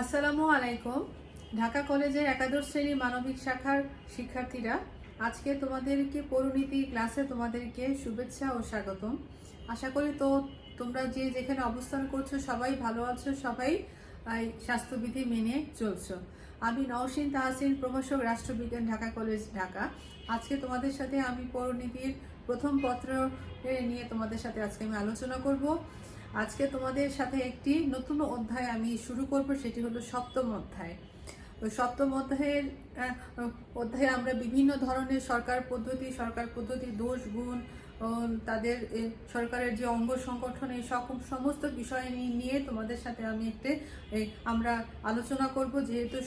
আসসালামু আলাইকুম। ঢাকা কলেজের একাদশ শ্রেণী মানবিক শাখার শিক্ষার্থীরা, আজকে তোমাদেরকে পরিণীতি ক্লাসে তোমাদেরকে শুভেচ্ছা ও স্বাগতম। আশা করি তোমরা যেখানে অবস্থান করছো সবাই ভালো আছো, সবাই স্বাস্থ্যবিধি মেনে চলছো। আমি নওশিন তাহসিন, প্রভাষক, রাষ্ট্রবিজ্ঞান, ঢাকা কলেজ, ঢাকা। আজকে তোমাদের সাথে আমি পরিণীতির প্রথম পত্র নিয়ে তোমাদের সাথে আজকে আমি আলোচনা করব। আজকে তোমাদের সাথে একটি নতুন অধ্যায় আমি শুরু করব, সেটি হলো সপ্তম অধ্যায়। তো সপ্তম অধ্যায়ে আমরা বিভিন্ন ধরনের সরকার পদ্ধতির দোষ গুণ, তাদের সরকারের যে অঙ্গ সংগঠন, এই সমস্ত বিষয় নিয়ে তোমাদের সাথে আমি আমরা আলোচনা করব। যেহেতু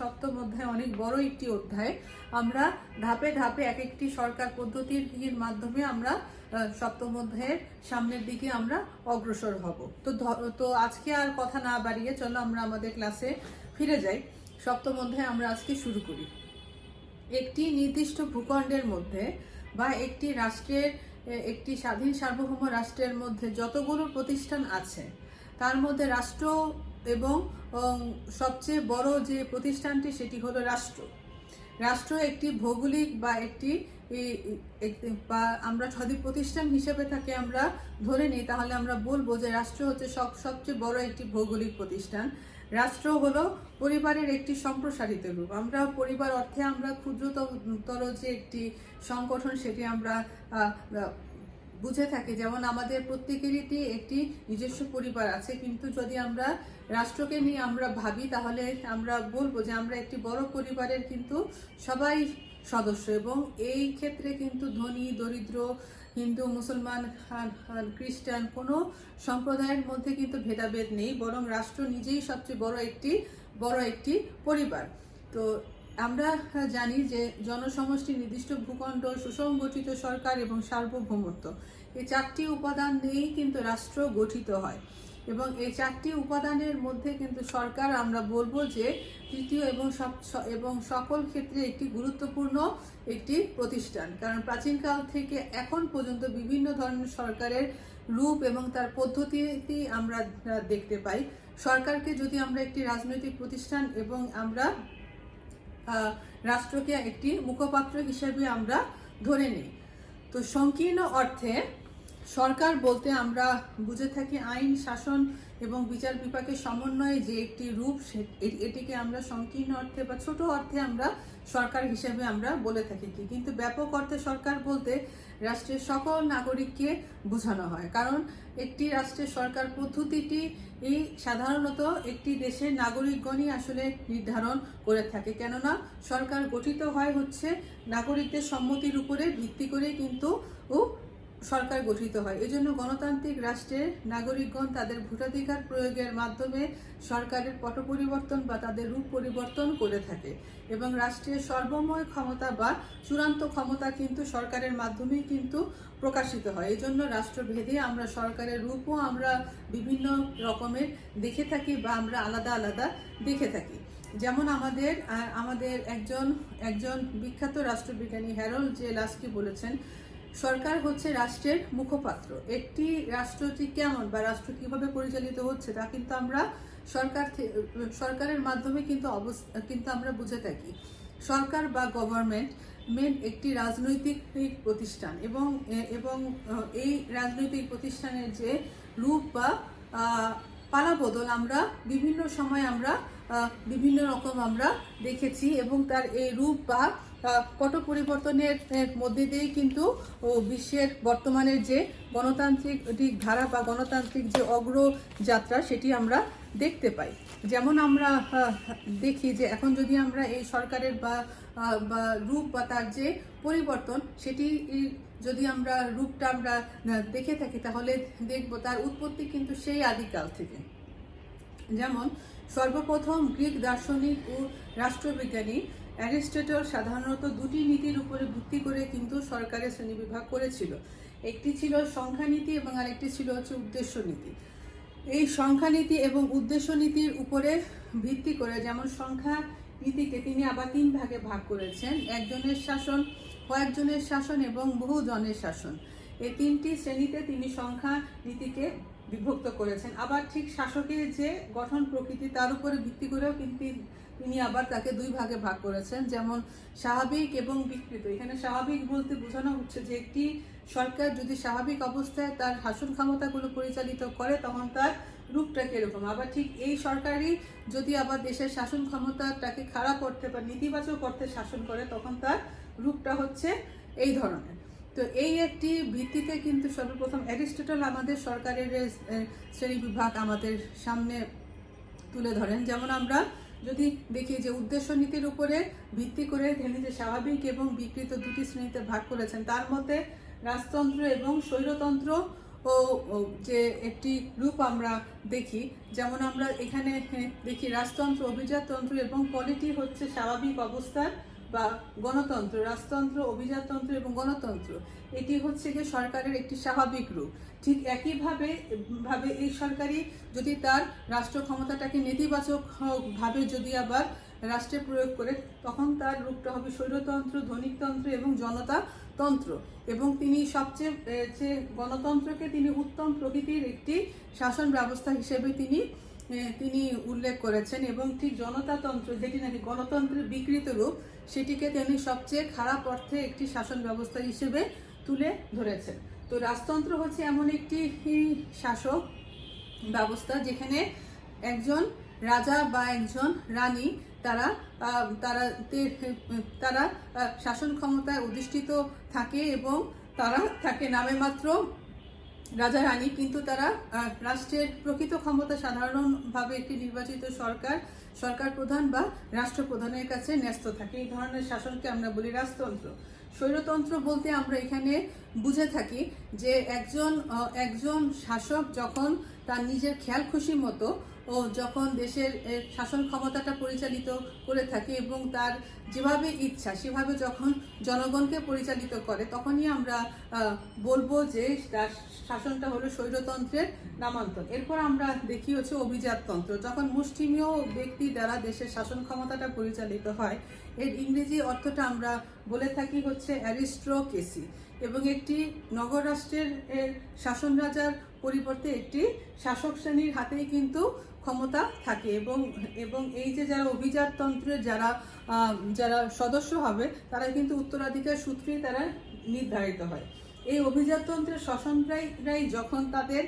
সপ্তম অধ্যায় অনেক বড় একটি অধ্যায়, আমরা ধাপে ধাপে এক একটি সরকার পদ্ধতির মাধ্যমে আমরা সপ্তম অধ্যায়ের সামনের দিকে আমরা অগ্রসর হব। তো আজকে আর কথা না বাড়িয়ে চলো আমরা আমাদের ক্লাসে ফিরে যাই। সপ্তম অধ্যায় আমরা আজকে শুরু করি। একটি নির্দিষ্ট ভূখণ্ডের মধ্যে বা একটি রাষ্ট্রের, একটি স্বাধীন সার্বভৌম রাষ্ট্রের মধ্যে যতগুলো প্রতিষ্ঠান আছে, তার মধ্যে রাষ্ট্র এবং সবচেয়ে বড় যে প্রতিষ্ঠানটি সেটি হলো রাষ্ট্র। রাষ্ট্র একটি ভৌগোলিক বা আমরা যদি প্রতিষ্ঠান হিসেবে তাকে আমরা ধরে নিই, তাহলে আমরা বলবো যে রাষ্ট্র হচ্ছে সবচেয়ে বড় একটি ভৌগোলিক প্রতিষ্ঠান। রাষ্ট্র হলো পরিবারের একটি সম্প্রসারিত রূপ। আমরা পরিবার অর্থে আমরা ক্ষুদ্রতর যে একটি সংগঠন সেটি আমরা বুঝে থাকি। যেমন আমাদের প্রত্যেকেরই একটি নিজস্ব পরিবার আছে, কিন্তু যদি আমরা রাষ্ট্রকে নিয়ে আমরা ভাবি, তাহলে আমরা বলবো যে আমরা একটি বড় পরিবারের কিন্তু সবাই সদস্য। এবং এই ক্ষেত্রে কিন্তু ধনী দরিদ্র, হিন্দু মুসলমান খ্রিস্টান কোনো সম্প্রদায়ের মধ্যে কিন্তু ভেদাভেদ নেই, বরং রাষ্ট্র নিজেই সবচেয়ে বড় একটি পরিবার। তো আমরা জানি যে জনসমষ্টি, নির্দিষ্ট ভূখণ্ড, সুসংগঠিত সরকার এবং সার্বভৌমত্ব, এই চারটি উপাদান নিয়েই কিন্তু রাষ্ট্র গঠিত হয়। এবং এই চারটি উপাদানের মধ্যে কিন্তু সরকার আমরা বলবো যে তৃতীয় এবং সকল ক্ষেত্রে একটি গুরুত্বপূর্ণ একটি প্রতিষ্ঠান। কারণ প্রাচীনকাল থেকে এখন পর্যন্ত বিভিন্ন ধরনের সরকারের রূপ এবং তার পদ্ধতি আমরা দেখতে পাই। সরকারকে যদি আমরা একটি রাজনৈতিক প্রতিষ্ঠান এবং আমরা রাষ্ট্রকে একটি মুখপাত্র হিসেবে আমরা ধরে নিই, তো সংকীর্ণ অর্থে সরকার বলতে আমরা বুঝে থাকি আইন, শাসন এবং বিচার বিভাগের সমন্বয়ে যে একটি রূপ, এটিকে আমরা সংকীর্ণ অর্থে বা ছোট অর্থে আমরা সরকার হিসেবে আমরা বলে থাকি। কিন্তু ব্যাপক অর্থে সরকার বলতে রাষ্ট্রের সকল নাগরিককে বোঝানো হয়। কারণ একটি রাষ্ট্রের সরকার পদ্ধতিটি সাধারণত একটি দেশের নাগরিকগণই আসলে নির্ধারণ করে থাকে। কেননা সরকার গঠিত হয় হচ্ছে নাগরিকদের সম্মতির উপরে ভিত্তি করে কিন্তু সরকার গঠিত হয়। এজন্য গণতান্ত্রিক রাষ্ট্রের নাগরিকগণ তাদের ভোটাধিকার প্রয়োগের মাধ্যমে সরকারের পট পরিবর্তন বা তাদের রূপ পরিবর্তন করে থাকে। এবং রাষ্ট্রের সর্বময় ক্ষমতা বা চূড়ান্ত ক্ষমতা কিন্তু সরকারের মাধ্যমেই কিন্তু প্রকাশিত হয়। এজন্য রাষ্ট্রভেদে আমরা সরকারের রূপও আমরা বিভিন্ন রকমের দেখে থাকি বা আমরা আলাদা আলাদা দেখে থাকি। যেমন আমাদের একজন বিখ্যাত রাষ্ট্রবিজ্ঞানী হ্যারল্ড জে লাস্কি বলেছেন, সরকার হচ্ছে রাষ্ট্রের মুখপাত্র। একটি রাষ্ট্রটি কেমন বা রাষ্ট্র কিভাবে পরিচালিত হচ্ছে তা কিন্তু আমরা সরকারের মাধ্যমে কিন্তু আমরা বুঝে থাকি। সরকার বা গভর্নমেন্ট একটি রাজনৈতিক প্রতিষ্ঠান এবং এই রাজনৈতিক প্রতিষ্ঠানের যে রূপ বা পালাবদল আমরা বিভিন্ন সময় আমরা বিভিন্ন রকম আমরা দেখেছি। এবং তার এই রূপ বা পট পরিবর্তনের মধ্যে দিয়েই কিন্তু বিশ্বের বর্তমানের যে গণতান্ত্রিক ধারা বা গণতান্ত্রিক যে অগ্রযাত্রা সেটি আমরা দেখতে পাই। যেমন আমরা দেখি যে এখন যদি আমরা এই সরকারের বা রূপ বা তার যে পরিবর্তন সেটি যদি আমরা রূপটা আমরা দেখে থাকি, তাহলে দেখব তার উৎপত্তি কিন্তু সেই আদিকাল থেকে। যেমন সর্বপ্রথম গ্রিক দার্শনিক ও রাষ্ট্রবিজ্ঞানী অ্যারিস্টটল সাধারণত দুটি নীতির উপরে ভিত্তি করে কিন্তু সরকারের শ্রেণীবিভাগ করেছিল। একটি ছিল সংখ্যানীতি এবং আরেকটি ছিল হচ্ছে উদ্দেশ্য নীতি। এই সংখ্যানীতি এবং উদ্দেশ্য নীতির উপরে ভিত্তি করে, যেমন সংখ্যা নীতিকে তিনি আবার তিন ভাগে ভাগ করেছেন: একজনের শাসন, কয়েকজনের শাসন এবং বহুজনের শাসন। এই তিনটি শ্রেণীতে তিনি সংখ্যা নীতিকে বিভক্ত করেছেন। আবার ঠিক শাসকের যে গঠন প্রকৃতি তার উপরে ভিত্তি করেও কিন্তু তিনি আবার তাকে দুই ভাগে ভাগ করেছেন, যেমন স্বাভাবিক এবং বিকৃত। এখানে স্বাভাবিক বলতে বোঝানো হচ্ছে যে একটি সরকার যদি স্বাভাবিক অবস্থায় তার শাসন ক্ষমতাগুলো পরিচালিত করে তখন তার রূপটা কিরকম। আবার ঠিক এই সরকারই যদি আবার দেশের শাসন ক্ষমতাটাকে খারাপ করতে বা নেতিবাচক অর্থে শাসন করে তখন তার রূপটা হচ্ছে এই ধরনের। তো এই একটি ভিত্তিতে কিন্তু সর্বপ্রথম অ্যারিস্টটল আমাদের সরকারের শ্রেণী বিভাগ আমাদের সামনে তুলে ধরেন। যেমন আমরা যদি দেখি যে উদ্দেশ্য নীতির উপরে ভিত্তি করে তিনি যে স্বাভাবিক এবং বিকৃত দুটি শ্রেণীতে ভাগ করেছেন, তার মধ্যে রাজতন্ত্র এবং স্বৈরতন্ত্র ও যে একটি রূপ আমরা দেখি। যেমন আমরা এখানে দেখি রাজতন্ত্র, অভিজাততন্ত্র এবং পলিটি হচ্ছে স্বাভাবিক অবস্থার বা গণতন্ত্র। রাজতন্ত্র, অভিজাততন্ত্র এবং গণতন্ত্র এটি হচ্ছে গিয়ে সরকারের একটি স্বাভাবিক রূপ। ঠিক একইভাবে এই সরকারই যদি তার রাষ্ট্র ক্ষমতাটাকে নেতিবাচক ভাবে যদি আবার রাষ্ট্রে প্রয়োগ করে তখন তার রূপটা হবে স্বৈরতন্ত্র, ধনিকতন্ত্র এবং জনতাতন্ত্র। এবং তিনি সবচেয়ে যে গণতন্ত্রকে তিনি উত্তম প্রকৃতির একটি শাসন ব্যবস্থা হিসেবে তিনি উল্লেখ করেছেন। এবং ঠিক জনতাতন্ত্র, যেটি নাকি গণতন্ত্রের বিকৃত রূপ, সেটিকে তিনি সবচেয়ে খারাপ অর্থে একটি শাসন ব্যবস্থা হিসেবে তুলে ধরেছেন। তো রাজতন্ত্র হচ্ছে এমন একটি শাসক ব্যবস্থা যেখানে একজন রাজা বা একজন রানী তারা তারা তারা শাসন ক্ষমতায় অধিষ্ঠিত থাকে এবং তারা থাকে নামে মাত্র রাজা রানী, কিন্তু তারা রাষ্ট্রের প্রকৃত ক্ষমতা সাধারণভাবে একটি নির্বাচিত সরকার প্রধান বা রাষ্ট্রপ্রধানের কাছে ন্যস্ত থাকে। এই ধরনের শাসনকে আমরা বলি রাজতন্ত্র। স্বৈরতন্ত্র বলতে আমরা এখানে বুঝে থাকি যে একজন শাসক যখন তার নিজের খেয়াল খুশি মতো ও যখন দেশের শাসন ক্ষমতাটা পরিচালিত করে থাকে এবং তার যেভাবে ইচ্ছা সেভাবে যখন জনগণকে পরিচালিত করে, তখনই আমরা বলবো যে তার শাসনটা হলো স্বৈরতন্ত্রের নামান্তর। এরপর আমরা দেখি হচ্ছে অভিজাততন্ত্র, যখন মুষ্টিমেয় ব্যক্তি দ্বারা দেশের শাসন ক্ষমতাটা পরিচালিত হয়। এর ইংরেজি অর্থটা আমরা বলে থাকি হচ্ছে অ্যারিস্টোক্রেসি। এবং একটি নগর রাষ্ট্রের শাসন রাজার পরিবর্তে একটি শাসক শ্রেণীর হাতেই কিন্তু ক্ষমতা থাকে। এবং এই যে যারা অভিজাততন্ত্রের যারা সদস্য হবে তারা কিন্তু উত্তরাধিকার সূত্রেই তারা নির্ধারিত হয়। এই অভিজাততন্ত্রের শাসনরাই যখন তাদের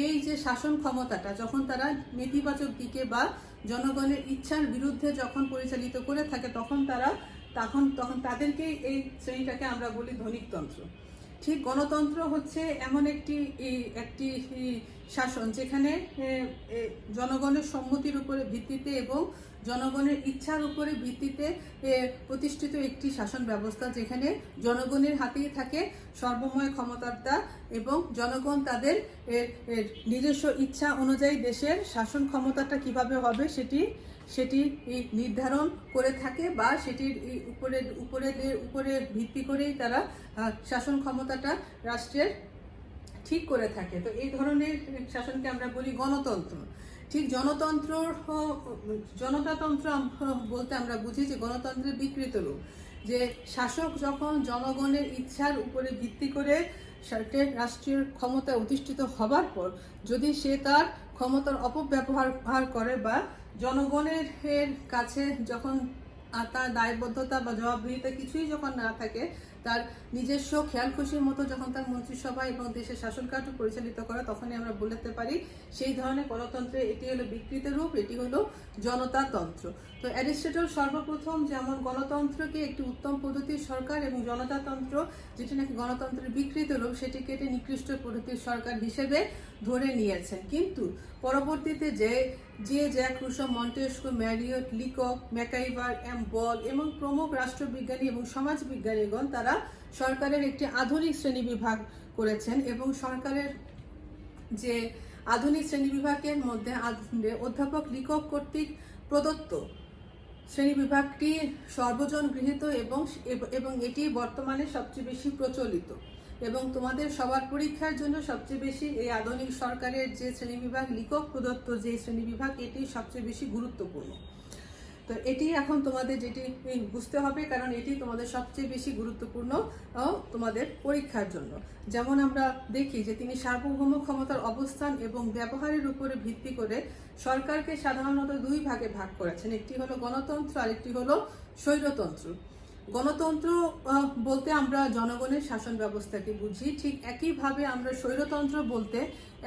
এই যে শাসন ক্ষমতাটা যখন তারা নেতিবাচক দিকে বা জনগণের ইচ্ছার বিরুদ্ধে যখন পরিচালিত করে থাকে তখন তাদেরকে এই শ্রেণীটাকে আমরা বলি ধনিকতন্ত্র। ঠিক গণতন্ত্র হচ্ছে এমন একটি শাসন যেখানে জনগণের সম্মতির উপরে ভিত্তিতে এবং জনগণের ইচ্ছার উপরে ভিত্তিতে প্রতিষ্ঠিত একটি শাসন ব্যবস্থা, যেখানে জনগণের হাতেই থাকে সর্বময় ক্ষমতাটা এবং জনগণ তাদের নিজস্ব ইচ্ছা অনুযায়ী দেশের শাসন ক্ষমতাটা কিভাবে হবে সেটি নির্ধারণ করে থাকে বা সেটির উপরে ভিত্তি করেই তারা শাসন ক্ষমতাটা রাষ্ট্রের ঠিক করে থাকে। তো এই ধরনের শাসনকে আমরা বলি গণতন্ত্র। ঠিক জনতাতন্ত্র বলতে আমরা বুঝি যে গণতন্ত্রের বিকৃত রূপ, যে শাসক যখন জনগণের ইচ্ছার উপরে ভিত্তি করে রাষ্ট্রীয় ক্ষমতায় অধিষ্ঠিত হবার পর যদি সে তার ক্ষমতার অপব্যবহার করে বা জনগণের কাছে যখন তার দায়বদ্ধতা বা জবাবদিহিতা কিছুই যখন না থাকে, তার নিজস্ব খেয়াল খুশির মতো যখন তার মন্ত্রিসভা এবং দেশের শাসন কার্য পরিচালিত করে, তখনই আমরা বলতে পারি সেই ধরনের গণতন্ত্রের এটি হলো বিকৃত রূপ, এটি হলো জনতাতন্ত্র। তো অ্যারিস্টটল সর্বপ্রথম যেমন গণতন্ত্রকে একটি উত্তম পদ্ধতির সরকার এবং জনতাতন্ত্র যেটি নাকি গণতন্ত্রের বিকৃত রূপ সেটিকে একটি নিকৃষ্ট পদ্ধতির সরকার হিসেবে ধরে নিয়েছেন। কিন্তু পরবর্তীতে Jacques Rousseau, Montesquieu, Marriott, Leacock, MacIver, Ball এবং প্রমুখ রাষ্ট্রবিজ্ঞানী এবং সমাজবিজ্ঞানীগণ তারা সরকারের একটি আধুনিক শ্রেণীবিভাগ করেছেন। এবং সরকারের যে আধুনিক শ্রেণীবিভাগের মধ্যে অধ্যাপক লিকক কর্তৃক প্রদত্ত শ্রেণীবিভাগটি সর্বজন গৃহীত এবং এটি বর্তমানে সবচেয়ে বেশি প্রচলিত। এবং তোমাদের সবার পরীক্ষার জন্য সবচেয়ে বেশি এই আধুনিক সরকারের যে শ্রেণীবিভাগ লিকক প্রদত্ত যে শ্রেণীবিভাগ, এটি সবচেয়ে বেশি গুরুত্বপূর্ণ। তো এটি এখন তোমাদের যেটি বুঝতে হবে, কারণ এটি তোমাদের সবচেয়ে বেশি গুরুত্বপূর্ণ তোমাদের পরীক্ষার জন্য। যেমন আমরা দেখি যে তিনি সার্বভৌম ক্ষমতার অবস্থান এবং ব্যবহারের উপরে ভিত্তি করে সরকারকে সাধারণত দুই ভাগে ভাগ করেছেন, একটি হলো গণতন্ত্র আর একটি হলো স্বৈরতন্ত্র। গণতন্ত্র বলতে আমরা জনগণের শাসন ব্যবস্থাকে বুঝি, ঠিক একইভাবে আমরা স্বৈরতন্ত্র বলতে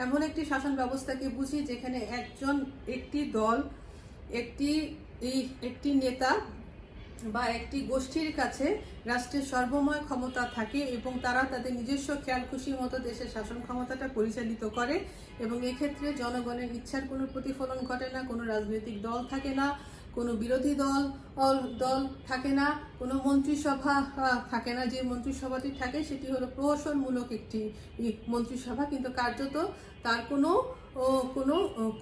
এমন একটি শাসন ব্যবস্থাকে বুঝি যেখানে একটি দল, একটি নেতা বা একটি গোষ্ঠীর কাছে রাষ্ট্রের সর্বময় ক্ষমতা থাকে এবং তারা তাদের নিজস্ব খেয়াল খুশির মতো দেশের শাসন ক্ষমতাটা পরিচালিত করে, এবং এক্ষেত্রে জনগণের ইচ্ছার কোনো প্রতিফলন ঘটে না, কোনো রাজনৈতিক দল থাকে না, কোনো বিরোধী দল থাকে না, কোনো মন্ত্রিসভা থাকে না। যে মন্ত্রিসভাটি থাকে সেটি হলো প্রহসনমূলক একটি মন্ত্রিসভা, কিন্তু কার্যত তার কোনো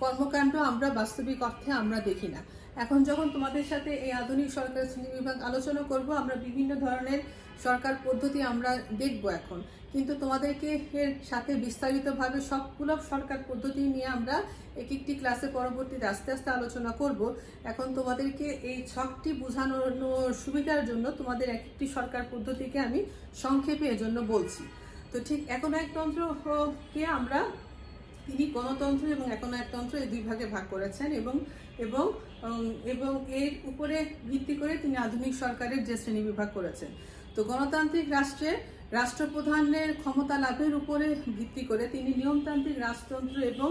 কর্মকাণ্ড আমরা বাস্তবিক অর্থে আমরা দেখি না। এখন যখন তোমাদের সাথে এই আধুনিক সরকার শ্রেণীবিভাগ আলোচনা করব, আমরা বিভিন্ন ধরনের সরকার পদ্ধতি আমরা দেখব এখন, কিন্তু তোমাদেরকে এর সাথে বিস্তারিতভাবে সবগুলো সরকার পদ্ধতি নিয়ে আমরা একটি ক্লাসে পরবর্তীতে আস্তে আস্তে আলোচনা করব। এখন তোমাদেরকে এই ছকটি বোঝানোর সুবিধার জন্য তোমাদের একটি সরকার পদ্ধতিকে আমি সংক্ষেপে এজন্য বলছি। তো ঠিক একনায়কতন্ত্রকে আমরা তিনি গণতন্ত্র এবং একনায়কতন্ত্র এই দুই ভাগে ভাগ করেছেন, এবং এর উপরে ভিত্তি করে তিনি আধুনিক সরকারের যে শ্রেণী বিভাগ করেছেন। তো গণতান্ত্রিক রাষ্ট্রে রাষ্ট্রপ্রধানের ক্ষমতা লাভের উপরে ভিত্তি করে তিনি নিয়মতান্ত্রিক রাজতন্ত্র এবং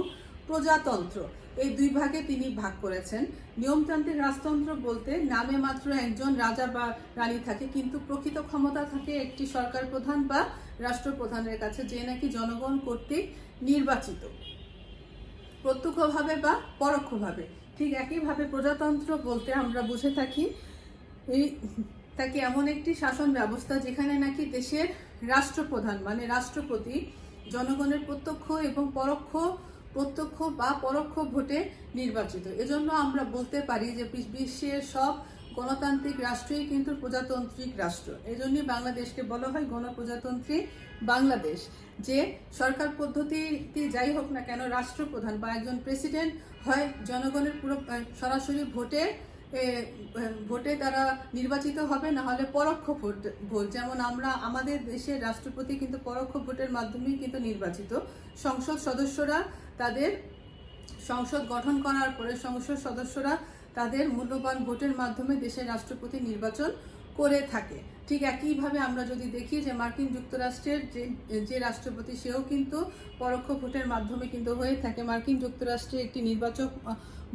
প্রজাতন্ত্র এই দুই ভাগে তিনি ভাগ করেছেন। নিয়মতান্ত্রিক রাজতন্ত্র বলতে নামে মাত্র একজন রাজা বা রানী থাকে, কিন্তু প্রকৃত ক্ষমতা থাকে একটি সরকার প্রধান বা রাষ্ট্রপ্রধানের কাছে, যে নাকি জনগণ কর্তৃক নির্বাচিত, প্রত্যক্ষভাবে বা পরোক্ষভাবে। ঠিক একইভাবে প্রজাতন্ত্র বলতে আমরা বুঝে থাকি তাকে এমন একটি শাসন ব্যবস্থা যেখানে নাকি দেশের রাষ্ট্রপ্রধান মানে রাষ্ট্রপতি জনগণের প্রত্যক্ষ বা পরোক্ষ ভোটে নির্বাচিত। এজন্য আমরা বলতে পারি যে বিশ্বের সব গণতান্ত্রিক রাষ্ট্রই কিন্তু প্রজাতান্ত্রিক রাষ্ট্র। এজন্যই বাংলাদেশকে বলা হয় গণপ্রজাতন্ত্রী বাংলাদেশ। যে সরকার পদ্ধতিতে যাই হোক না কেন, রাষ্ট্রপ্রধান বা একজন প্রেসিডেন্ট হয় জনগণের পুরো সরাসরি ভোটে তারা নির্বাচিত হবে, না হলে পরোক্ষ ভোট। যেমন আমাদের দেশের রাষ্ট্রপতি কিন্তু পরোক্ষ ভোটের মাধ্যমেই কিন্তু নির্বাচিত। সংসদ সদস্যরা তাদের সংসদ গঠন করার পরে সংসদ সদস্যরা তাদের মূল্যবান ভোটের মাধ্যমে দেশের রাষ্ট্রপতি নির্বাচন করে থাকে। ঠিক একইভাবে আমরা যদি দেখি যে মার্কিন যুক্তরাষ্ট্রের যে রাষ্ট্রপতি সেও কিন্তু পরোক্ষ ভোটের মাধ্যমে কিন্তু হয়ে থাকে। মার্কিন যুক্তরাষ্ট্রে একটি নির্বাচক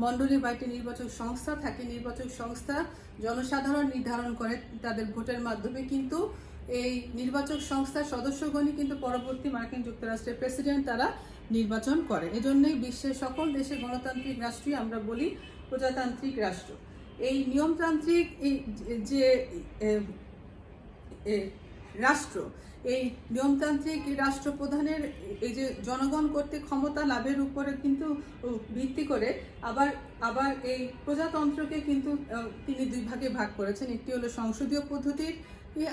মণ্ডলী বা একটি নির্বাচক সংস্থা থাকে, নির্বাচক সংস্থা জনসাধারণ নির্ধারণ করে তাদের ভোটের মাধ্যমে, কিন্তু এই নির্বাচক সংস্থার সদস্যগণই কিন্তু পরবর্তী মার্কিন যুক্তরাষ্ট্রের প্রেসিডেন্ট তারা নির্বাচন করে। এজন্যই বিশ্বের সকল দেশে গণতান্ত্রিক রাষ্ট্রই আমরা বলি প্রজাতান্ত্রিক রাষ্ট্র। এই নিয়মতান্ত্রিক যে রাষ্ট্র, এই নিয়মতান্ত্রিক রাষ্ট্রপ্রধানের এই যে জনগণ কর্তৃক ক্ষমতা লাভের উপরে কিন্তু ভিত্তি করে আবার এই প্রজাতন্ত্রকে কিন্তু তিনি দুই ভাগে ভাগ করেছেন। একটি হলো সংসদীয় পদ্ধতির,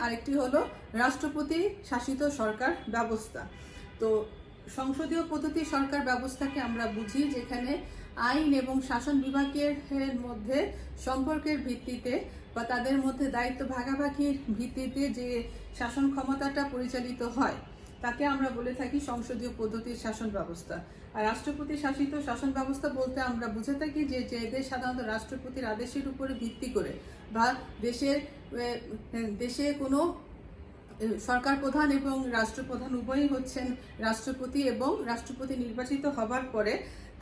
আরেকটি হলো রাষ্ট্রপতি শাসিত সরকার ব্যবস্থা। তো সংসদীয় পদ্ধতি সরকার ব্যবস্থাকে আমরা বুঝি যেখানে আইন এবং শাসন বিভাগের মধ্যে সম্পর্কের ভিত্তিতে বা তাদের মধ্যে দায়িত্ব ভাগাভাগির ভিত্তিতে যে শাসন ক্ষমতাটা পরিচালিত হয় তাকে আমরা বলে থাকি সংসদীয় পদ্ধতির শাসন ব্যবস্থা। আর রাষ্ট্রপতি শাসিত শাসন ব্যবস্থা বলতে আমরা বুঝে থাকি যে দেশ সাধারণত রাষ্ট্রপতির আদেশের উপরে ভিত্তি করে বা দেশে কোনো সরকার প্রধান এবং রাষ্ট্রপ্রধান উভয়ই হচ্ছেন রাষ্ট্রপতি, এবং রাষ্ট্রপতি নির্বাচিত হবার পরে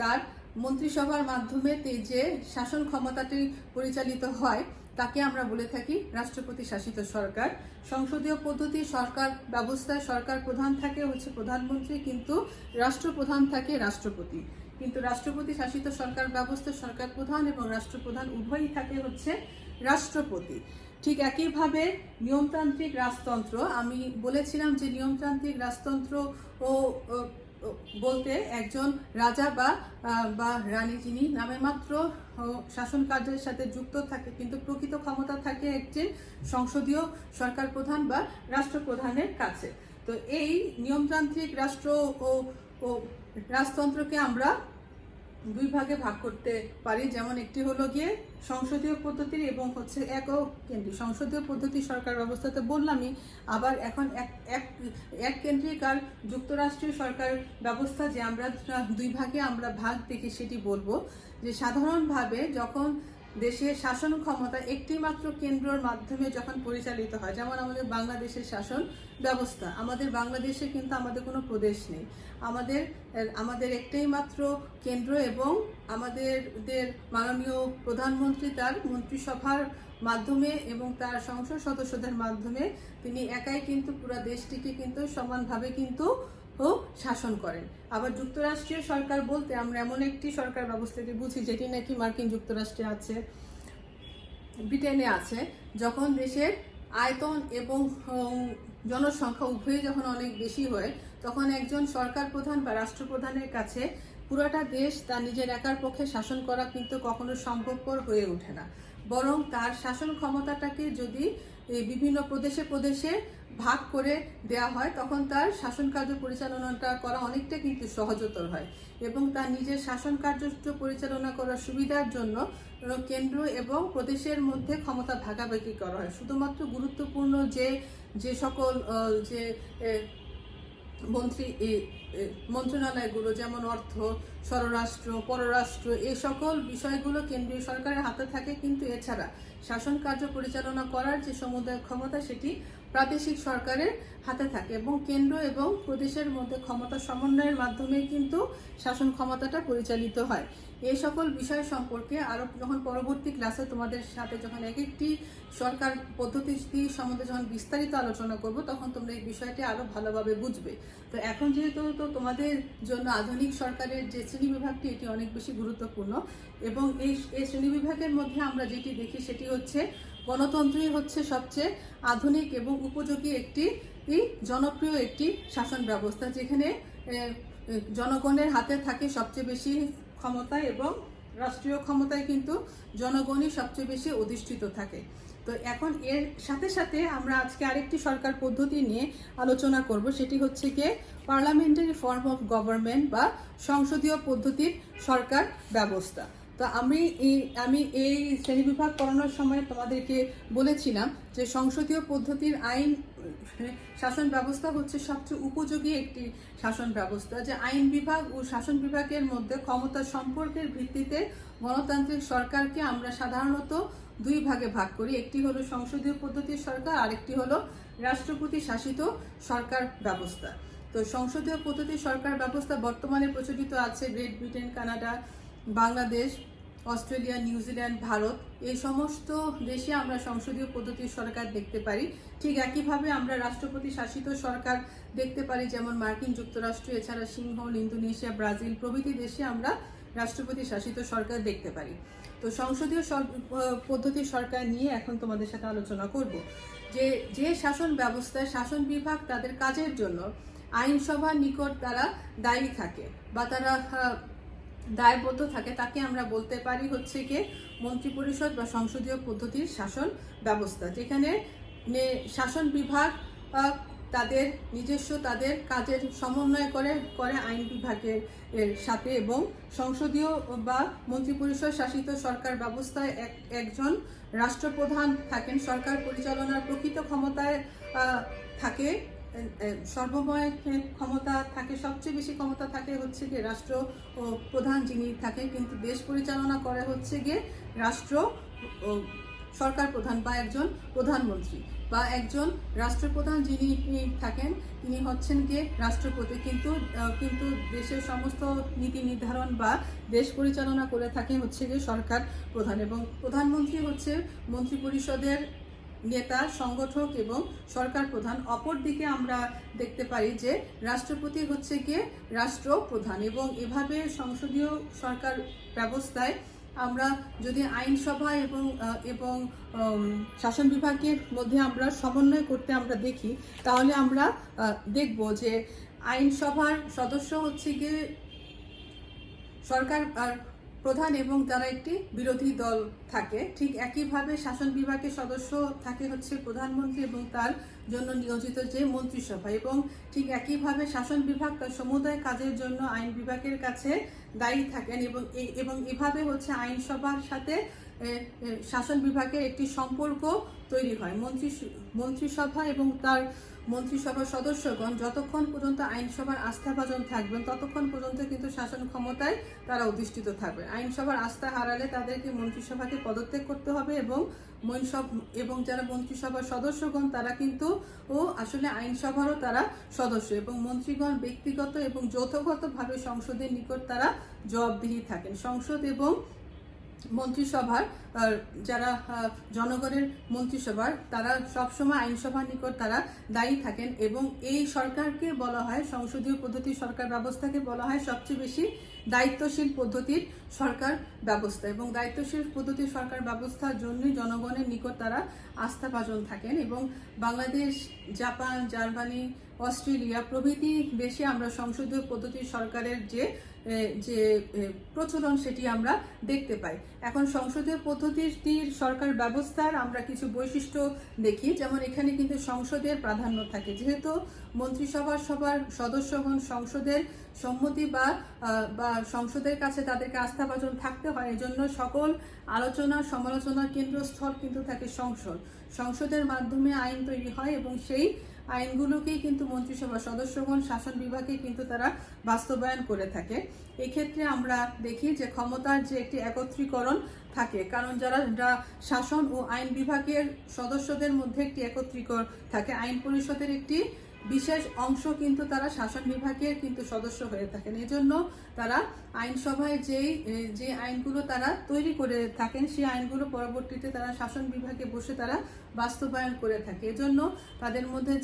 তার মন্ত্রিসভার মাধ্যমে যে শাসন ক্ষমতাটি পরিচালিত হয় তাকে আমরা বলে থাকি রাষ্ট্রপতি শাসিত সরকার। সংসদীয় পদ্ধতি সরকার ব্যবস্থায় সরকার প্রধান থাকে হচ্ছে প্রধানমন্ত্রী, কিন্তু রাষ্ট্রপ্রধান থাকে রাষ্ট্রপতি। কিন্তু রাষ্ট্রপতি শাসিত সরকার ব্যবস্থা সরকার প্রধান এবং রাষ্ট্রপ্রধান উভয়ই থাকে হচ্ছে রাষ্ট্রপতি। ঠিক একইভাবে নিয়মতান্ত্রিক রাজতন্ত্র, আমি বলেছিলাম যে নিয়মতান্ত্রিক রাজতন্ত্র বলতে একজন রাজা বা রানী যিনি নামে মাত্র শাসন কার্যের সাথে যুক্ত থাকে, কিন্তু প্রকৃত ক্ষমতা থাকে একটি সংসদীয় সরকার প্রধান বা রাষ্ট্রপ্রধানের কাছে। তো এই নিয়মতান্ত্রিক রাষ্ট্রতন্ত্রকে আমরা দুই ভাগে ভাগ করতে পারি। যেমন একটি হলো গিয়ে সংসদীয় পদ্ধতির এবং হচ্ছে একক কেন্দ্রিক। সংসদীয় পদ্ধতি সরকার ব্যবস্থাতে বললামই, আবার এখন এক কেন্দ্রিক আর যুক্তরাষ্ট্রীয় সরকার ব্যবস্থা যে আমরা দুই ভাগে আমরা ভাগ দেখি সেটি বলবো। যে সাধারণভাবে যখন দেশের শাসন ক্ষমতা একটি মাত্র কেন্দ্রের মাধ্যমে যখন পরিচালিত হয়, যেমন আমাদের বাংলাদেশের শাসন ব্যবস্থা, আমাদের বাংলাদেশে কিন্তু আমাদের কোনো প্রদেশ নেই, আমাদের একটাই মাত্র কেন্দ্র এবং আমাদের মাননীয় প্রধানমন্ত্রী তার মন্ত্রিসভার মাধ্যমে এবং তার সংসদ সদস্যদের মাধ্যমে তিনি একাই কিন্তু পুরো দেশটিকে কিন্তু সমানভাবে কিন্তু শাসন করেন। আবার যুক্তরাষ্ট্রীয় সরকার বলতে আমরা এমন একটি সরকার ব্যবস্থাকে বুঝি যেটি নাকি মার্কিন যুক্তরাষ্ট্রে আছে, ব্রিটেনে আছে। যখন দেশের আয়তন এবং জনসংখ্যা উভয়ই যখন অনেক বেশি হয়, তখন একজন সরকার প্রধান বা রাষ্ট্রপ্রধানের কাছে পুরোটা দেশ তার নিজের একার পক্ষে শাসন করা কিন্তু কখনো সম্ভবপর হয়ে ওঠে না। বরং তার শাসন ক্ষমতাটাকে যদি বিভিন্ন প্রদেশে ভাগ করে দেওয়া হয়, তখন তার শাসন কার্য পরিচালনাটা করা অনেকটা কিন্তু সহজতর হয় এবং তার নিজের শাসন কার্য পরিচালনা করার সুবিধার জন্য কেন্দ্র এবং প্রদেশের মধ্যে ক্ষমতা ভাগাভাগি করা হয়। শুধুমাত্র গুরুত্বপূর্ণ যে সকল যে মন্ত্রণালয়গুলো, যেমন অর্থ, স্বরাষ্ট্র, পররাষ্ট্র, এই সকল বিষয়গুলো কেন্দ্রীয় সরকারের হাতে থাকে, কিন্তু এছাড়া শাসন কার্য পরিচালনা করার যে সমুদায় ক্ষমতা সেটি প্রাদেশিক সরকারের হাতে থাকে এবং কেন্দ্র এবং প্রদেশের মধ্যে ক্ষমতা সমন্বয়ের মাধ্যমে কিন্তু শাসন ক্ষমতাটা পরিচালিত হয়। এই সকল বিষয় সম্পর্কে আরো যখন পরবর্তী ক্লাসে তোমাদের সাথে যখন এক একটি সরকার পদ্ধতি সম্বন্ধে যখন বিস্তারিত আলোচনা করব, তখন তোমরা এই বিষয়টি আরো ভালোভাবে বুঝবে। তো এখন যেহেতু তোমাদের জন্য আধুনিক সরকারের যে শ্রেণীবিভাগটি এটি অনেক বেশি গুরুত্বপূর্ণ এবং এই শ্রেণীবিভাগের মধ্যে আমরা যেটি দেখি সেটি হচ্ছে গণতন্ত্রই হচ্ছে সবচেয়ে আধুনিক এবং উপযোগী একটি জনপ্রিয় একটি শাসন ব্যবস্থা, যেখানে জনগণের হাতে থাকে সবচেয়ে বেশি ক্ষমতা এবং রাষ্ট্রীয় ক্ষমতায় কিন্তু জনগণই সবচেয়ে বেশি অধিষ্ঠিত থাকে। তো এখন এর সাথে সাথে আমরা আজকে আরেকটি সরকার পদ্ধতি নিয়ে আলোচনা করব, সেটি হচ্ছে গিয়ে পার্লামেন্টারি ফর্ম অফ গভর্নমেন্ট বা সংসদীয় পদ্ধতির সরকার ব্যবস্থা। তো আমি এই শ্রেণীবিভাগ করানোর সময় তোমাদেরকে বলেছিলাম যে সংসদীয় পদ্ধতির আইন শাসন ব্যবস্থা হচ্ছে সবচেয়ে উপযোগী একটি শাসন ব্যবস্থা, যে আইন বিভাগ ও শাসন বিভাগের মধ্যে ক্ষমতা সম্পর্কের ভিত্তিতে গণতান্ত্রিক সরকারকে আমরা সাধারণত দুই ভাগে ভাগ করি। একটি হলো সংসদীয় পদ্ধতির সরকার, আরেকটি হলো রাষ্ট্রপতি শাসিত সরকার ব্যবস্থা। তো সংসদীয় পদ্ধতির সরকার ব্যবস্থা বর্তমানে প্রচলিত আছে great Britain, Canada, Bangladesh, Australia, New Zealand, Bharat, এই সমস্ত দেশে আমরা সংসদীয় পদ্ধতির সরকার দেখতে পারি। ঠিক একইভাবে আমরা রাষ্ট্রপতি শাসিত সরকার দেখতে পারি, যেমন মার্কিন যুক্তরাষ্ট্র, এছাড়া সিংহল, ইন্দোনেশিয়া, ব্রাজিল প্রভৃতি দেশে আমরা রাষ্ট্রপতি শাসিত সরকার দেখতে পারি। তো সংসদীয় পদ্ধতির সরকার নিয়ে এখন তোমাদের সাথে আলোচনা করব। যে শাসন ব্যবস্থায় শাসন বিভাগ তাদের কাজের জন্য আইনসভার নিকট তারা দায়ী থাকে বা তারা দায়বদ্ধ থাকে, তাকে আমরা বলতে পারি হচ্ছে গিয়ে মন্ত্রিপরিষদ বা সংসদীয় পদ্ধতির শাসন ব্যবস্থা, যেখানে শাসন বিভাগ তাদের নিজস্ব তাদের কাজের সমন্বয় করে আইন বিভাগের সাথে এবং সংসদীয় বা মন্ত্রিপরিষদ শাসিত সরকার ব্যবস্থায় একজন রাষ্ট্রপ্রধান থাকেন। সরকার পরিচালনার প্রকৃত ক্ষমতায় থাকে সর্বময় ক্ষমতা থাকে, সবচেয়ে বেশি ক্ষমতা থাকে হচ্ছে গিয়ে রাষ্ট্র ও প্রধান যিনি থাকে, কিন্তু দেশ পরিচালনা করে হচ্ছে গিয়ে সরকার প্রধান বা একজন প্রধানমন্ত্রী বা একজন রাষ্ট্রপ্রধান যিনি থাকেন তিনি হচ্ছেন গিয়ে রাষ্ট্রপতি, কিন্তু দেশের সমস্ত নীতি নির্ধারণ বা দেশ পরিচালনা করে থাকে হচ্ছে গিয়ে সরকার প্রধান এবং প্রধানমন্ত্রী হচ্ছে মন্ত্রিপরিষদের নেতা, সংগঠক এবং সরকার প্রধান। অপরদিকে আমরা দেখতে পারি যে রাষ্ট্রপতি হচ্ছে গিয়ে রাষ্ট্রপ্রধান এবং এভাবে সংসদীয় সরকার ব্যবস্থায় আমরা যদি আইনসভা এবং শাসন বিভাগের মধ্যে আমরা সমন্বয় করতে আমরা দেখি, তাহলে আমরা দেখব যে আইনসভার সদস্য হচ্ছে গিয়ে সরকার আর প্রধান এবং যারা একটি বিরোধী দল থাকে, ঠিক একইভাবে শাসন বিভাগের সদস্য থাকে হচ্ছে প্রধানমন্ত্রী এবং তার জন্য নিয়োজিত যে মন্ত্রিসভা, এবং ঠিক একইভাবে শাসন বিভাগ তার সমুদায় কাজের জন্য আইন বিভাগের কাছে দায়ী থাকেন, এবং এভাবে হচ্ছে আইনসভার সাথে শাসন বিভাগের একটি সম্পর্ক তৈরি হয়। মন্ত্রিসভা এবং তার মন্ত্রিসভার সদস্যগণ যতক্ষণ পর্যন্ত আইনসভার আস্থাভাজন থাকবেন ততক্ষণ পর্যন্ত কিন্তু শাসন ক্ষমতায় তারা অধিষ্ঠিত থাকবে। আইনসভার আস্থা হারালে তাদেরকে মন্ত্রিসভাকে পদত্যাগ করতে হবে, এবং যারা মন্ত্রিসভার সদস্যগণ তারা কিন্তু আসলে আইনসভারও তারা সদস্য, এবং মন্ত্রীগণ ব্যক্তিগত এবং যৌথগতভাবে সংসদের নিকট তারা জবাবদিহি থাকেন। সংসদ এবং মন্ত্রিসভার যারা জনগণের মন্ত্রিসভার তারা সবসময় আইনসভার নিকট তারা দায়ী থাকেন, এবং এই সরকারকে বলা হয়, সংসদীয় পদ্ধতির সরকার ব্যবস্থাকে বলা হয় সবচেয়ে বেশি দায়িত্বশীল পদ্ধতির সরকার ব্যবস্থা, এবং দায়িত্বশীল পদ্ধতির সরকার ব্যবস্থার জন্যই জনগণের নিকট তারা আস্থাভাজন থাকেন। এবং বাংলাদেশ, জাপান, জার্মানি, অস্ট্রেলিয়া প্রভৃতি দেশে আমরা সংসদীয় পদ্ধতির সরকারের যে প্রচলন সেটি আমরা দেখতে পাই। এখন সংসদীয় পদ্ধতির সরকার ব্যবস্থার আমরা কিছু বৈশিষ্ট্য দেখি, যেমন এখানে কিন্তু সংসদের প্রাধান্য থাকে, যেহেতু মন্ত্রিসভার সদস্যগণ সংসদের সম্মতি বা সংসদের কাছে তাদেরকে আস্থাভাজন থাকতে হয়, এজন্য সকল আলোচনা সমালোচনার কেন্দ্রস্থল কিন্তু থাকে সংসদের মাধ্যমে আইন তৈরি হয়, এবং সেই আইনগুলোকেই কিন্তু মন্ত্রিসভার সদস্যগণ শাসন বিভাগে কিন্তু তারা বাস্তবায়ন করে থাকে। এক্ষেত্রে আমরা দেখি যে ক্ষমতার যে একটি একত্রীকরণ থাকে, কারণ যারা শাসন ও আইন বিভাগের সদস্যদের মধ্যে একটি একত্রীকরণ থাকে। আইন পরিষদের একটি বিশেষ অংশ কিন্তু তারা শাসন বিভাগের কিন্তু সদস্য হয়ে থাকেন, এজন্য তারা আইনসভায় যে আইনগুলো তারা তৈরি করে থাকেন সেই আইনগুলো পরবর্তীতে তারা শাসন বিভাগে বসে তারা বাস্তবায়ন করে থাকে। এজন্য তাদের মধ্যে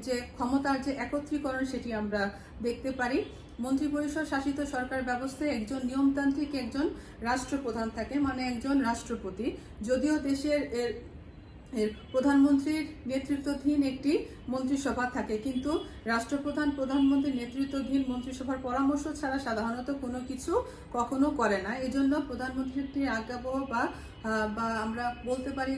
যে ক্ষমতার যে একত্রীকরণ সেটি আমরা দেখতে পারি। মন্ত্রিপরিষদ শাসিত সরকার ব্যবস্থায় একজন নিয়মতান্ত্রিক একজন রাষ্ট্রপ্রধান থাকে, মানে একজন রাষ্ট্রপতি। যদিও দেশের প্রধানমন্ত্রীর নেতৃত্বাধীন একটি মন্ত্রিসভা থাকে, কিন্তু রাষ্ট্রপ্রধান প্রধানমন্ত্রীর নেতৃত্বাধীন মন্ত্রিসভার পরামর্শ ছাড়া সাধারণত কোনো কিছু কখনো করে না। এজন্য প্রধানমন্ত্রীর আজ্ঞাবহ বা আমরা বলতে পারি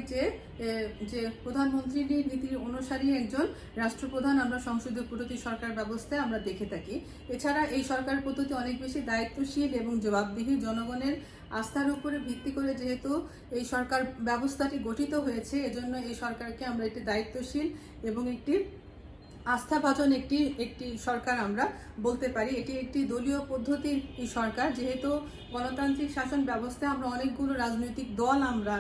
যে প্রধানমন্ত্রীর নীতির অনুসারী একজন রাষ্ট্রপ্রধান আমরা সংসদীয় পদ্ধতি সরকার ব্যবস্থায় আমরা দেখে থাকি। এছাড়া এই সরকার পদ্ধতি অনেক বেশি দায়িত্বশীল এবং জবাবদিহি, জনগণের আস্থার উপরে ভিত্তি করে যেহেতু এই সরকার ব্যবস্থাটি গঠিত হয়েছে, এজন্য এই সরকারকে আমরা একটি দায়িত্বশীল এবং একটি আস্থাভাজন একটি সরকার আমরা বলতে পারি। এটি একটি দলীয় পদ্ধতির সরকার, যেহেতু গণতান্ত্রিক শাসন ব্যবস্থায় আমরা অনেকগুলো রাজনৈতিক দল আমরা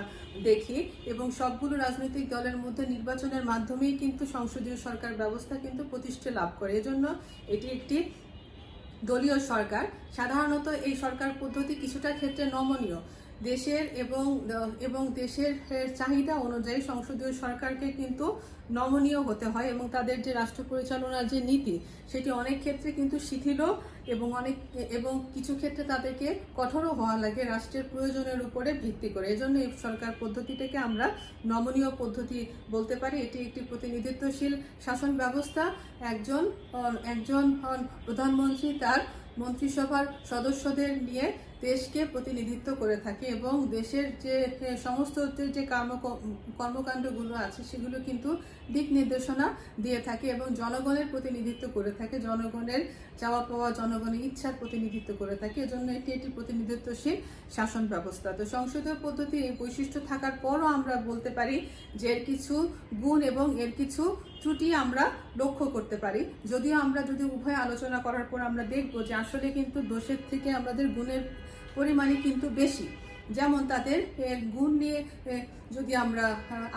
দেখি, এবং সবগুলো রাজনৈতিক দলের মধ্যে নির্বাচনের মাধ্যমেই কিন্তু সংসদীয় সরকার ব্যবস্থা কিন্তু প্রতিষ্ঠা লাভ করে। এজন্য এটি একটি দলীয় সরকার। সাধারণত এই সরকার পদ্ধতি কিছুটা ক্ষেত্রে নমনীয়। দেশের এবং দেশের চাহিদা অনুযায়ী সংসদীয় সরকারকে কিন্তু নমনীয় হতে হয়, এবং তাদের যে রাষ্ট্র পরিচালনার যে নীতি সেটি অনেক ক্ষেত্রে কিন্তু শিথিল এবং কিছু ক্ষেত্রে তাদেরকে কঠোরও হওয়া লাগে রাষ্ট্রের প্রয়োজনের উপরে ভিত্তি করে। এজন্য এই সরকার পদ্ধতিটাকে আমরা নমনীয় পদ্ধতি বলতে পারি। এটি একটি প্রতিনিধিত্বশীল শাসন ব্যবস্থা। একজন প্রধানমন্ত্রী তার মন্ত্রিসভার সদস্যদের নিয়ে দেশকে প্রতিনিধিত্ব করে থাকে, এবং দেশের যে সমস্ত যে কর্মকাণ্ডগুলো আছে সেগুলো কিন্তু দিক নির্দেশনা দিয়ে থাকে, এবং জনগণের প্রতিনিধিত্ব করে থাকে, জনগণের চাওয়া পাওয়া, জনগণের ইচ্ছার প্রতিনিধিত্ব করে থাকে। এজন্য এটি একটি প্রতিনিধিত্বশীল শাসন ব্যবস্থা। তো সংসদীয় পদ্ধতি এই বৈশিষ্ট্য থাকার পরও আমরা বলতে পারি যে এর কিছু গুণ এবং এর কিছু ত্রুটি আমরা লক্ষ্য করতে পারি। যদিও আমরা যদি উভয় আলোচনা করার পর আমরা দেখব যে আসলে কিন্তু দোষের থেকে আমাদের গুণের পরিমাণই কিন্তু বেশি। যেমন তাদের গুণ নিয়ে যদি আমরা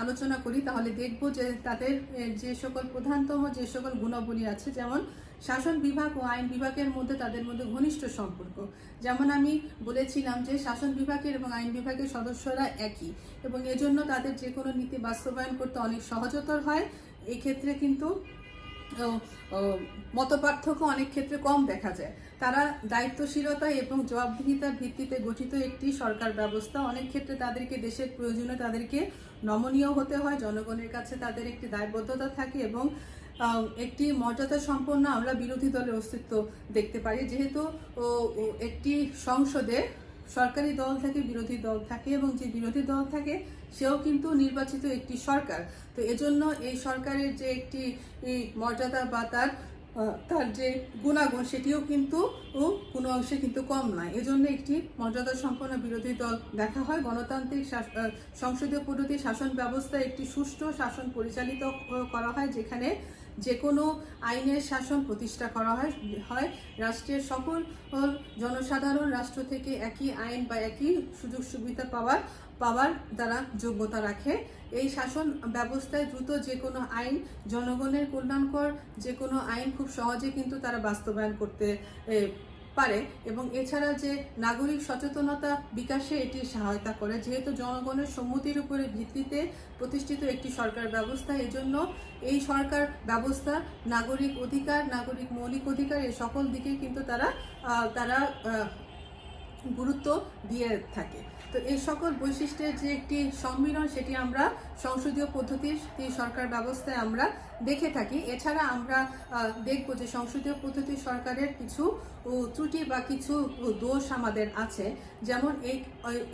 আলোচনা করি তাহলে দেখব যে তাদের যে সকল প্রধানতম যে সকল গুণাবলী আছে, যেমন শাসন বিভাগ ও আইন বিভাগের মধ্যে তাদের মধ্যে ঘনিষ্ঠ সম্পর্ক। যেমন আমি বলেছিলাম যে শাসন বিভাগের এবং আইন বিভাগের সদস্যরা একই, এবং এজন্য তাদের যে কোনো নীতি বাস্তবায়ন করতে অনেক সহজতর হয়। এই ক্ষেত্রে কিন্তু মতপার্থক্য অনেক ক্ষেত্রে কম দেখা যায়। তারা দায়িত্বশীলতা এবং জবাবদিহিতার ভিত্তিতে গঠিত একটি সরকার ব্যবস্থা। অনেক ক্ষেত্রে তাদেরকে দেশের প্রয়োজনে তাদেরকে নমনীয় হতে হয়, জনগণের কাছে তাদের একটি দায়বদ্ধতা থাকে, এবং একটি মর্যাদা সম্পন্ন আমরা বিরোধী দলের অস্তিত্ব দেখতে পারি। যেহেতু একটি সংসদে সরকারি দল থাকে, বিরোধী দল থাকে, এবং যে বিরোধী দল থাকে সেও কিন্তু নির্বাচিত একটি সরকার। তো এজন্য এই সরকারের যে একটি মর্যাদা বা তার যে গুণাগুণ সেটিও কিন্তু কোনো অংশে কিন্তু কম নয়। এজন্য একটি মর্যাদা সম্পন্ন বিরোধী দল দেখা হয়। গণতান্ত্রিক সংসদীয় পদ্ধতি শাসন ব্যবস্থা একটি সুষ্ঠু শাসন পরিচালিত করা হয়, যেখানে যে কোনো আইনের শাসন প্রতিষ্ঠা করা হয়। রাষ্ট্রের সকল জনসাধারণ রাষ্ট্র থেকে একই আইন বা একই সুযোগ সুবিধা পাওয়ার দ্বারা যোগ্যতা রাখে। এই শাসন ব্যবস্থায় দ্রুত যে কোনো আইন, জনগণের কল্যাণকর যে কোনো আইন খুব সহজে কিন্তু তারা বাস্তবায়ন করতে পারে, এবং এছাড়া যে নাগরিক সচেতনতা বিকাশে এটি সহায়তা করে। যেহেতু জনগণের সম্মতির উপরে ভিত্তিতে প্রতিষ্ঠিত একটি সরকার ব্যবস্থা, এজন্য এই সরকার ব্যবস্থা নাগরিক অধিকার, নাগরিক মৌলিক অধিকার এই সকল দিকে কিন্তু তারা গুরুত্ব দিয়ে থাকে। তো এই সকল বৈশিষ্ট্যের যে একটি সম্মিলন, সেটি আমরা সংসদীয় পদ্ধতির সরকার ব্যবস্থায় আমরা দেখে থাকি। এছাড়া আমরা দেখব যে সংসদীয় পদ্ধতির সরকারের কিছু ত্রুটি বা কিছু দোষ আমাদের আছে। যেমন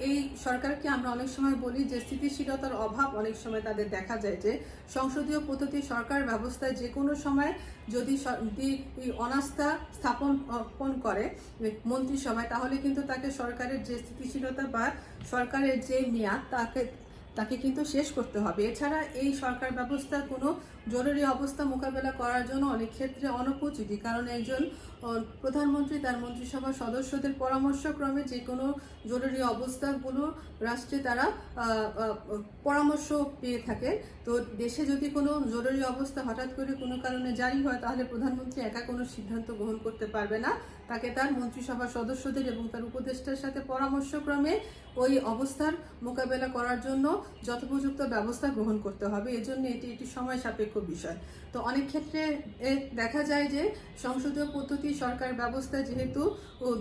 এই সরকারকে আমরা অনেক সময় বলি যে স্থিতিশীলতার অভাব অনেক সময় তাদের দেখা যায়। যে সংসদীয় পদ্ধতির সরকার ব্যবস্থায় যে কোনো সময় যদি অনাস্থা স্থাপন করে মন্ত্রিসভায়, তাহলে কিন্তু তাকে সরকারের যে স্থিতিশীলতা বা সরকারের যে মেয়াদ তাকে কিন্তু শেষ করতে হবে। এছাড়া এই সরকার ব্যবস্থা কোনো জরুরি অবস্থা মোকাবেলা করার জন্য অনেক ক্ষেত্রে অনুপযোগী, কারণ একজন প্রধানমন্ত্রী তার মন্ত্রিসভার সদস্যদের পরামর্শক্রমে যে কোনো জরুরি অবস্থাগুলো রাষ্ট্রে তারা পরামর্শ পেয়ে থাকে। তো দেশে যদি কোনো জরুরি অবস্থা হঠাৎ করে কোনো কারণে জারি হয়, তাহলে প্রধানমন্ত্রী একা কোনো সিদ্ধান্ত গ্রহণ করতে পারবে না। তাকে তার মন্ত্রিসভার সদস্যদের এবং তার উপদেষ্টার সাথে পরামর্শক্রমে ওই অবস্থার মোকাবেলা করার জন্য যথোপযুক্ত ব্যবস্থা গ্রহণ করতে হবে। এজন্য এটি একটি সময় সাপেক্ষ বিষয়। তো অনেক ক্ষেত্রে দেখা যায় যে সংসদীয় পদ্ধতি সরকার ব্যবস্থা যেহেতু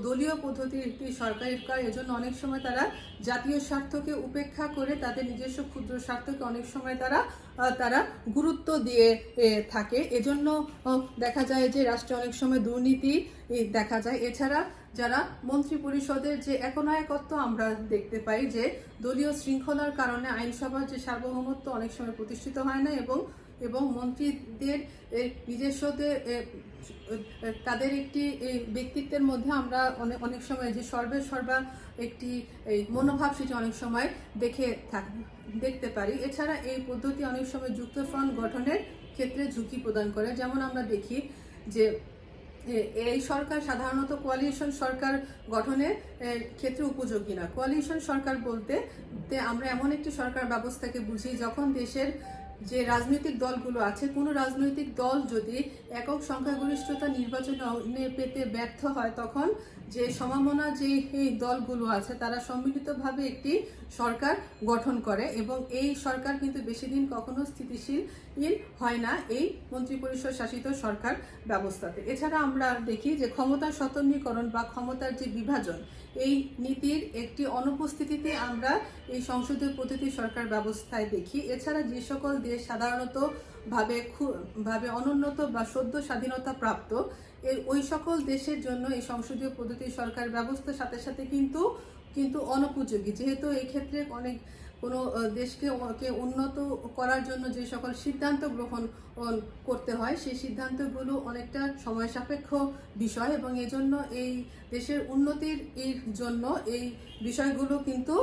দলীয় পদ্ধতির একটি সরকারের কাজ, এজন্য অনেক সময় তারা জাতীয় স্বার্থকে উপেক্ষা করে তাদের নিজস্ব ক্ষুদ্র স্বার্থকে অনেক সময় তারা গুরুত্ব দিয়ে থাকে। এজন্য দেখা যায় যে রাষ্ট্রে অনেক সময় দুর্নীতি দেখা যায়। এছাড়া যারা মন্ত্রী পরিষদের যে একনায়কত্ব আমরা দেখতে পাই, যে দলীয় শৃঙ্খলার কারণে আইনসভার যে সার্বভৌমত্ব অনেক সময় প্রতিষ্ঠিত হয় না, এবং মন্ত্রীদের নিজস্বদের তাদের একটি ব্যক্তিত্বের মধ্যে আমরা অনেক সময় যে সর্বা একটি মনোভাব সেটি অনেক সময় দেখতে পারি। এছাড়া এই পদ্ধতি অনেক সময় যুক্তফ্রন্ট গঠনের ক্ষেত্রে ঝুঁকি প্রদান করে। যেমন আমরা দেখি যে এই সরকার সাধারণত কোয়ালিশন সরকার গঠনের ক্ষেত্রে উপযোগী না। কোয়ালিশন সরকার বলতে আমরা এমন একটি সরকার ব্যবস্থাকে বুঝি যখন দেশের যে রাজনৈতিক দলগুলো আছে, কোনো রাজনৈতিক দল যদি একক সংখ্যাগরিষ্ঠতা নির্বাচনে পেতে ব্যর্থ হয়, তখন যে সমমনা যে এই দলগুলো আছে তারা সম্মিলিতভাবে একটি সরকার গঠন করে, এবং এই সরকার কিন্তু বেশি দিন কখনো স্থিতিশীল হয় না এই মন্ত্রিপরিষদ শাসিত সরকার ব্যবস্থাতে। এছাড়া আমরা দেখি যে ক্ষমতার স্বতন্ত্রীকরণ বা ক্ষমতার যে বিভাজন, এই নীতির একটি অনুপস্থিতিতে আমরা এই সংসদীয় পদ্ধতি সরকার ব্যবস্থায় দেখি। এছাড়া যে সকল দেশ সাধারণত ভাবে অনুন্নত বা সদ্য স্বাধীনতা প্রাপ্ত, ওই সকল দেশের জন্য এই সংসদীয় পদ্ধতি সরকার ব্যবস্থার সাথে সাথে কিন্তু অনুপযোগী। যেহেতু এই ক্ষেত্রে কোনো দেশকে উন্নত করার জন্য যে সকল সিদ্ধান্ত গ্রহণ করতে হয়, সেই সিদ্ধান্তগুলো অনেকটা সময় সাপেক্ষ বিষয়, এবং এজন্য এই দেশের উন্নতির জন্য এই বিষয়গুলো কিন্তু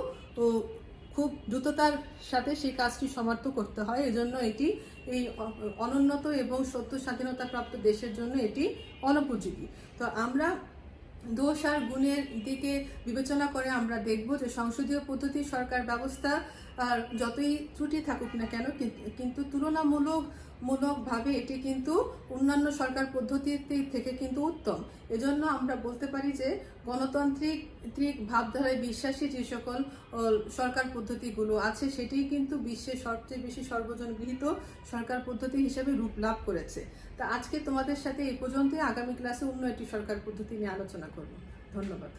খুব দ্রুততার সাথে সেই কাজটি সমাপ্ত করতে হয়। এজন্য এটি এই অনুন্নত এবং সত্য স্বাধীনতাপ্রাপ্ত দেশের জন্য এটি অনুপযোগী। তো আমরা দোষ আর গুণের দিকে বিবেচনা করে আমরা দেখব যে সংসদীয় পদ্ধতি সরকার ব্যবস্থা যতই ত্রুটি থাকুক না কেন, কিন্তু তুলনামূলকভাবে এটি কিন্তু অন্যান্য সরকার পদ্ধতির থেকে কিন্তু উত্তম। এজন্য আমরা বলতে পারি যে গণতান্ত্রিক ভাবধারায় বিশ্বাসী যে সকল সরকার পদ্ধতিগুলো আছে, সেটি কিন্তু বিশ্বের সবচেয়ে বেশি সর্বজন গৃহীত সরকার পদ্ধতি হিসেবে রূপ লাভ করেছে। তা আজকে তোমাদের সাথে এই পর্যন্তই। আগামী ক্লাসে অন্য একটি সরকার পদ্ধতি নিয়ে আলোচনা করব। ধন্যবাদ।